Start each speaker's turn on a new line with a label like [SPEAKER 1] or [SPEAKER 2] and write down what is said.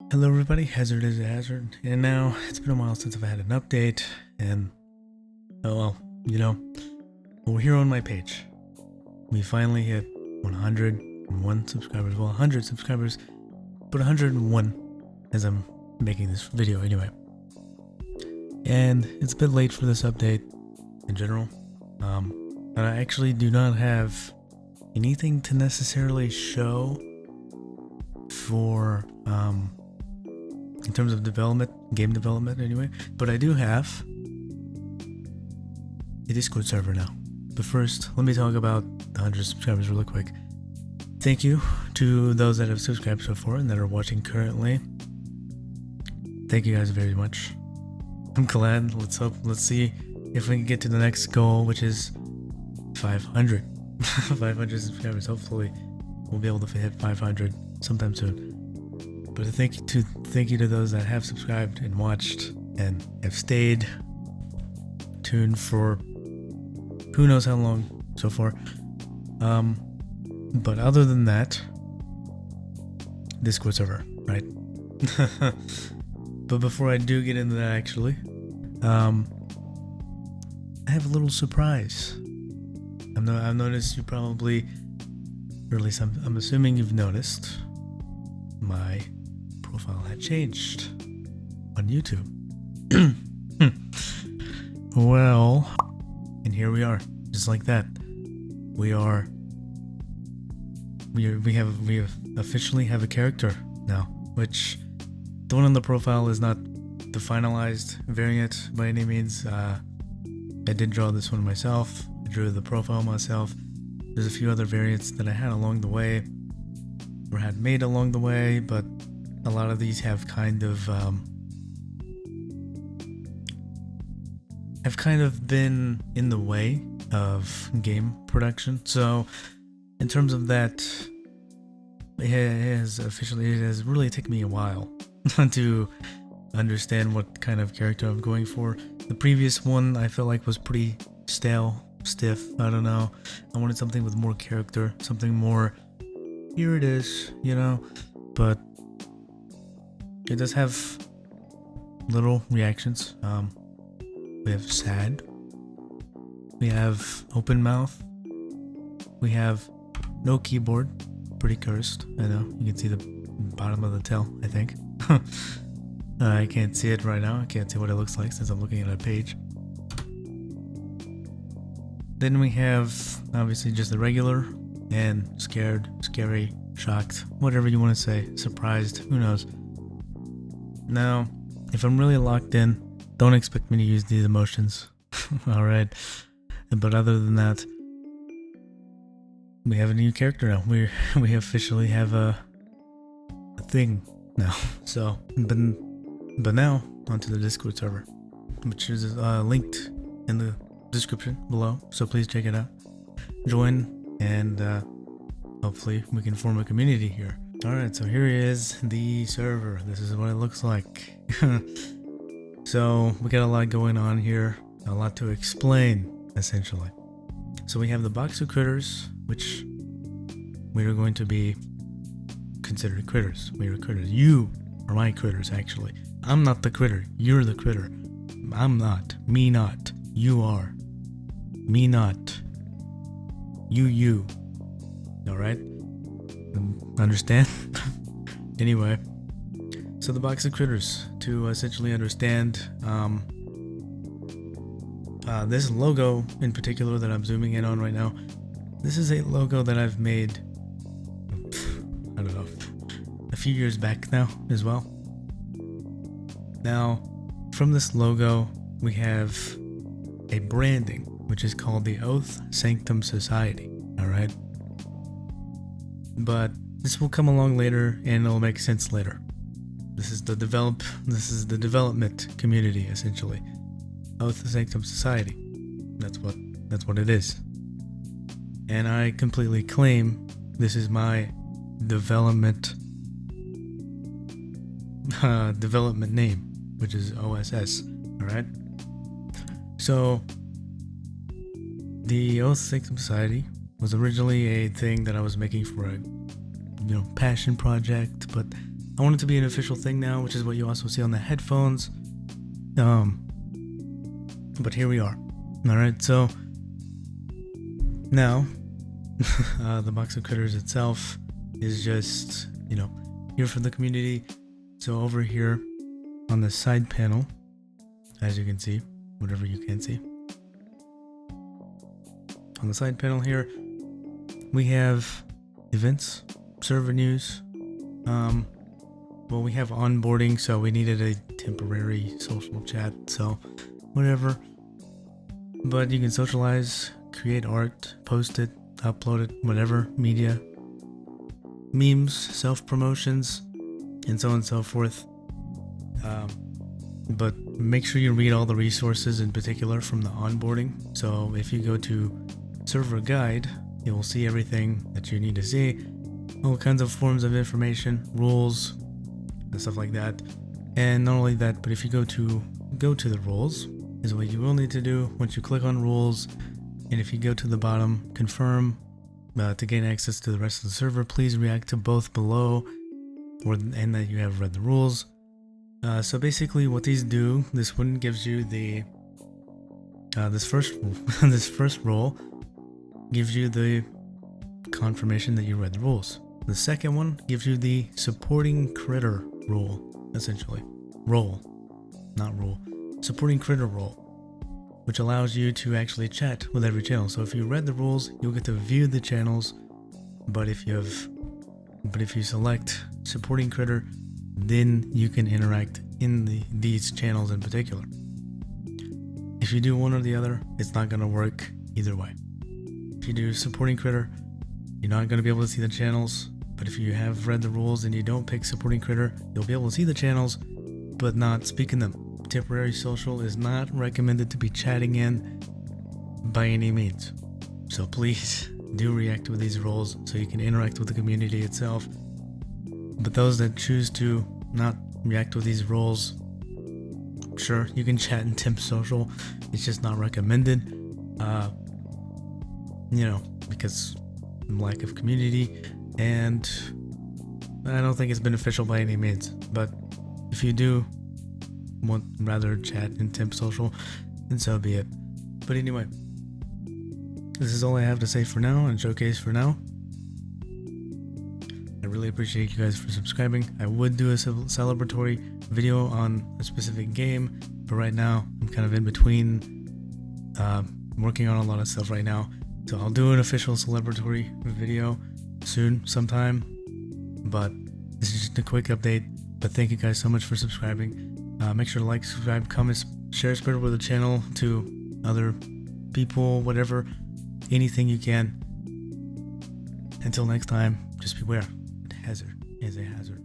[SPEAKER 1] Hello everybody, Hazard is Hazard, and now it's been a while since I've had an update, and oh well, we're here on my page. We finally hit 101 subscribers, well 100 subscribers, but 101 as I'm making this video anyway. And it's a bit late for this update in general, and I actually do not have anything to necessarily show for, in terms of development, game development anyway, but I do have a Discord server now. But first, let me talk about the 100 subscribers really quick. Thank you to those that have subscribed so far and that are watching currently. Thank you guys very much. I'm glad. Let's see if we can get to the next goal, which is 500. 500 subscribers. Hopefully, we'll be able to hit 500 sometime soon. But thank you to those that have subscribed and watched and have stayed tuned for who knows how long so far. But other than that, Discord server, right? But before I do get into that, actually, I have a little surprise. I've noticed you probably, or at least I'm assuming you've noticed, my profile had changed on YouTube. Well, and here we are, just like that. We officially have a character now, which the one on the profile is not the finalized variant by any means. I did draw this one myself. I drew the profile myself. There's a few other variants that I had along the way, or had made along the way, but a lot of these have kind of been in the way of game production. So in terms of that, it has really taken me a while to understand what kind of character I'm going for. The previous one I felt like was pretty stale, stiff, I don't know. I wanted something with more character, something more, here it is, but it does have little reactions. We have sad, we have open mouth, we have no keyboard, pretty cursed, I know, you can see the bottom of the tail, I think. I can't see it right now, I can't see what it looks like since I'm looking at a page. Then we have, obviously, just the regular, and scared, scary, shocked, whatever you want to say, surprised, who knows. Now, if I'm really locked in, don't expect me to use these emotions. Alright. But other than that, we have a new character now. We officially have a thing now. So, but now, onto the Discord server, which is linked in the description below. So please check it out. Join, and hopefully we can form a community here. Alright, so here is the server. This is what it looks like. So we got a lot going on here, a lot to explain, essentially. So we have the box of critters, which we are going to be considered critters. We are critters. You are my critters, actually. I'm not the critter. You're the critter. I'm not. Me not. You are. Me not. You. Alright? Understand? Anyway, so the box of critters, to essentially understand this logo in particular that I'm zooming in on right now. This is a logo that I've made, I don't know, a few years back now as well. Now, from this logo, we have a branding, which is called the Oath Sanctum Society. Alright? But this will come along later and it'll make sense later. This is the development community, essentially. Oath Sanctum Society. That's what it is. And I completely claim this is my development name, which is OSS. Alright? So the Oath Sanctum Society was originally a thing that I was making for a passion project, but I want it to be an official thing now, which is what you also see on the headphones. But here we are. Alright, so now the Box of Critters itself is just, here for the community. So over here on the side panel, as you can see, whatever you can see, on the side panel here, we have events, server news. Well, we have onboarding, so we needed a temporary social chat, so whatever. But you can socialize, create art, post it, upload it, whatever, media, memes, self-promotions, and so on and so forth. But make sure you read all the resources in particular from the onboarding. So if you go to server guide, you will see everything that you need to see, all kinds of forms of information, rules, and stuff like that. And not only that, but if you go to the rules, is what you will need to do once you click on rules. And if you go to the bottom, confirm to gain access to the rest of the server, please react to both below, and that you have read the rules. So basically what these do, this one gives you the this first role gives you the confirmation that you read the rules. The second one gives you the supporting critter rule, essentially. Role, not rule. Supporting critter role, which allows you to actually chat with every channel. So if you read the rules, you'll get to view the channels, but if you select supporting critter, then you can interact in these channels in particular. If you do one or the other, it's not going to work either way. If you do supporting critter, you're not going to be able to see the channels, but if you have read the rules and you don't pick supporting critter, you'll be able to see the channels, but not speak in them. Temporary social is not recommended to be chatting in by any means. So please do react with these rules so you can interact with the community itself. But those that choose to not react with these rules, sure, you can chat in temp social. It's just not recommended, because lack of community, and I don't think it's beneficial by any means. But if you do want rather chat in temp social, then so be it. But anyway, this is all I have to say for now and showcase for now. I really appreciate you guys for subscribing. I would do a celebratory video on a specific game, but right now I'm kind of in between working on a lot of stuff right now. So I'll do an official celebratory video soon, sometime. But this is just a quick update. But thank you guys so much for subscribing. Make sure to like, subscribe, comment, share, spread with the channel to other people, whatever, anything you can. Until next time, just beware. Hazard is a hazard.